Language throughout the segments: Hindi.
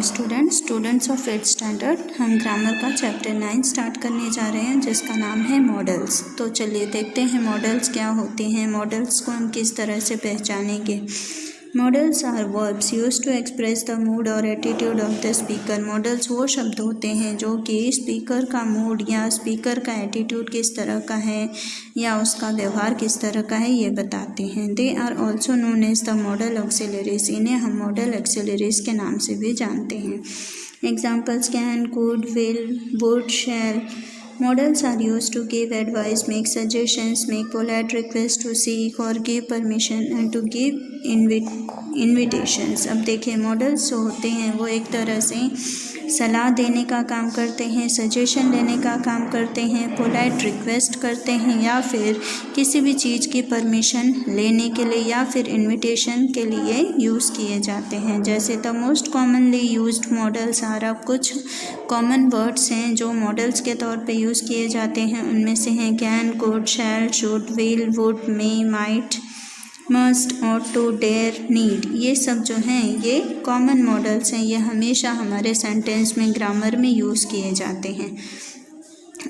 स्टूडेंट्स ऑफ 8th स्टैंडर्ड, हम ग्रामर का चैप्टर 9 स्टार्ट करने जा रहे हैं जिसका नाम है मॉडल्स। तो चलिए देखते हैं मॉडल्स क्या होते हैं, मॉडल्स को हम किस तरह से पहचानेंगे। Modals are verbs used to express the mood और attitude of the speaker. Modals वो शब्द होते हैं जो कि स्पीकर का मूड या स्पीकर का एटीट्यूड किस तरह का है या उसका व्यवहार किस तरह का है ये बताते हैं। They are also known as the modal auxiliaries. इन्हें हम मॉडल ऑक्सिलरीज के नाम से भी जानते हैं। Examples can, could, will, would, shall. Models are used to give advice, make suggestions, make polite requests, to seek or give permission and to give invitations। अब देखिए मॉडल्स जो होते हैं वो एक तरह से सलाह देने का काम करते हैं, सजेशन लेने का काम करते हैं, पोलाइट रिक्वेस्ट करते हैं या फिर किसी भी चीज़ की परमिशन लेने के लिए या फिर इनविटेशन के लिए यूज़ किए जाते हैं। जैसे the most commonly used modals are. अब कुछ कॉमन वर्ड्स हैं जो मॉडल्स के तौर पे यूज़ किए जाते हैं, उनमें से हैं can, could, shall, should, will, would, may, might, must, ought to, dare, need। ये सब जो हैं ये कॉमन मॉडल्स हैं, ये हमेशा हमारे सेंटेंस में ग्रामर में यूज़ किए जाते हैं।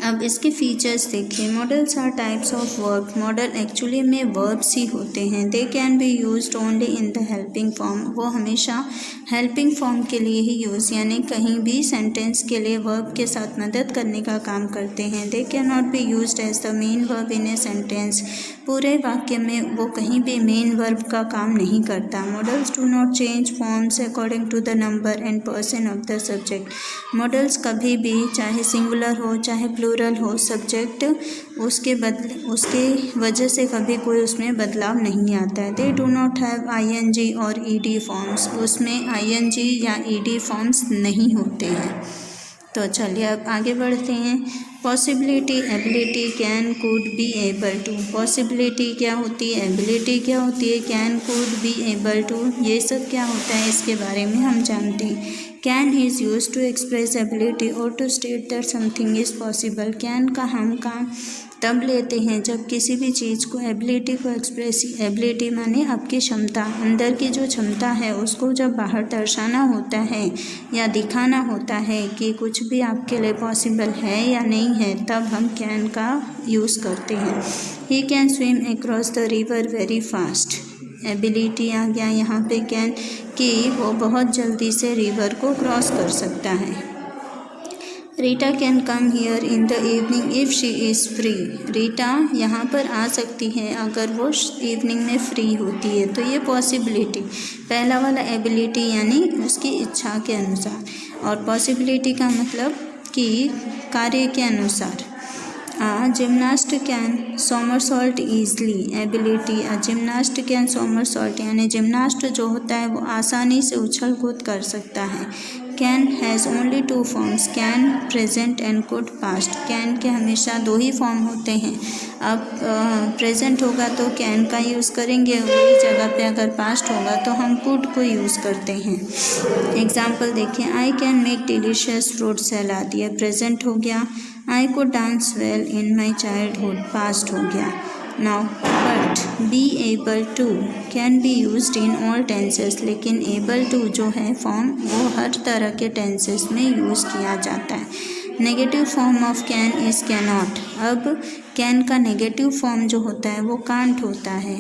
अब इसके फीचर्स देखिए। Modals are types of verb. Modal actually में वर्ब्स ही होते हैं। They can be used only in the helping form. वो हमेशा हेल्पिंग फॉर्म के लिए ही यूज़, यानी कहीं भी सेंटेंस के लिए वर्ब के साथ मदद करने का काम करते हैं। They can not be used as the main verb in a sentence. पूरे वाक्य में वो कहीं भी मेन वर्ब का काम नहीं करता। Modals do not change forms according to the number and person of the subject. Modals कभी भी चाहे सिंगुलर हो चाहे प्लूरल हो, सब्जेक्ट उसके वजह से कभी कोई उसमें बदलाव नहीं आता है। They do not have ING और ईडी फॉर्म्स। उसमें आईएनजी या ईडी फॉर्म्स नहीं होते हैं। तो चलिए अब आगे बढ़ते हैं। Possibility, ability, can, could, be, able to. Possibility क्या होती है, एबिलिटी क्या होती है, can, could, be, able to, ये सब क्या होता है इसके बारे में हम जानते हैं। Can is use to express ability और to state that something is possible. Can का हम काम तब लेते हैं जब किसी भी चीज़ को, एबिलिटी को एक्सप्रेस, एबिलिटी माने आपकी क्षमता, अंदर की जो क्षमता है उसको जब बाहर दर्शाना होता है या दिखाना होता है कि कुछ भी आपके लिए पॉसिबल है या नहीं है, तब हम कैन का यूज़ करते हैं। He can swim across the river very fast. Ability आ गया यहाँ पे कैन कि वो बहुत जल्दी से रिवर को क्रॉस कर सकता है। Rita can come here in the evening if she is free. Rita यहाँ पर आ सकती है अगर वो इवनिंग में फ्री होती है। तो ये पॉसिबिलिटी, पहला वाला एबिलिटी यानी उसकी इच्छा के अनुसार, और पॉसिबिलिटी का मतलब कि कार्य के अनुसार। Gymnast can somersault easily. Ability, gymnast can somersault यानी जिमनास्ट जो होता है वो आसानी से उछल कूद कर सकता है। Can has only 2 forms, can present and could past. Can के हमेशा 2 ही फॉर्म होते हैं। अब प्रेजेंट होगा तो कैन का यूज़ करेंगे, वही जगह पे अगर पास्ट होगा तो हम कुड को यूज़ करते हैं। एग्जाम्पल देखिए। I can make delicious fruit salad, ये प्रेजेंट हो गया। I could dance well in my childhood, past हो गया। Now but be able to can be used in all tenses. लेकिन एबल टू जो है फॉर्म वो हर तरह के टेंसेस में यूज़ किया जाता है। Negative form of can is cannot. अब कैन का नेगेटिव फॉर्म जो होता है वो कांट होता है,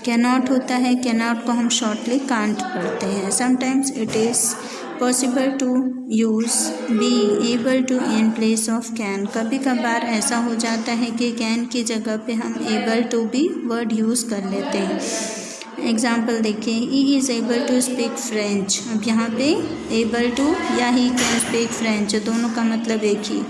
कैनॉट होता है। कैनॉट को हम शॉर्टली कांट पढ़ते हैं। Sometimes it is possible to use be able to in place of can. कभी कभार ऐसा हो जाता है कि कैन की जगह पे हम एबल टू भी वर्ड यूज़ कर लेते हैं। एग्जाम्पल देखिए। He is able to speak French. अब यहाँ पे एबल टू या ही कैन स्पीक फ्रेंच दोनों का मतलब एक ही।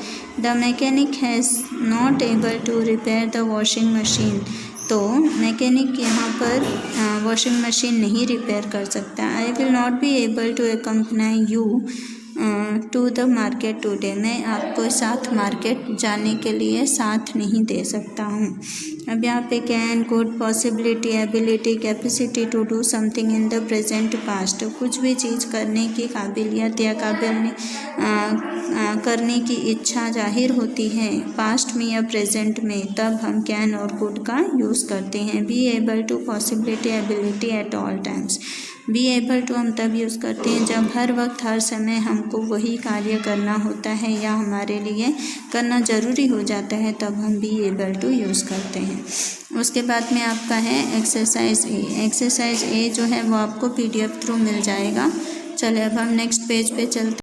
The mechanic has not able to repair the washing machine. तो मैकेनिक यहाँ पर वॉशिंग मशीन नहीं रिपेयर कर सकता। I will not be able to accompany you to the market today. मैं आपको साथ मार्केट जाने के लिए साथ नहीं दे सकता हूँ। अब यहाँ पे can, could, possibility, ability, capacity to do something in the present past. कुछ भी चीज़ करने की काबिलियत या करने की इच्छा जाहिर होती है पास्ट में या प्रेजेंट में, तब हम कैन और कुड का यूज़ करते हैं। Be able to, possibility, ability at all times. Be able to हम तब यूज़ करते हैं जब हर वक्त हर समय हमको वही कार्य करना होता है या हमारे लिए करना ज़रूरी हो जाता है, तब हम बी एबल टू यूज़ करते हैं। उसके बाद में आपका है एक्सरसाइज ए। एक्सरसाइज ए जो है वो आपको PDF थ्रू मिल जाएगा। चलिए अब हम नेक्स्ट पेज पे चलते हैं।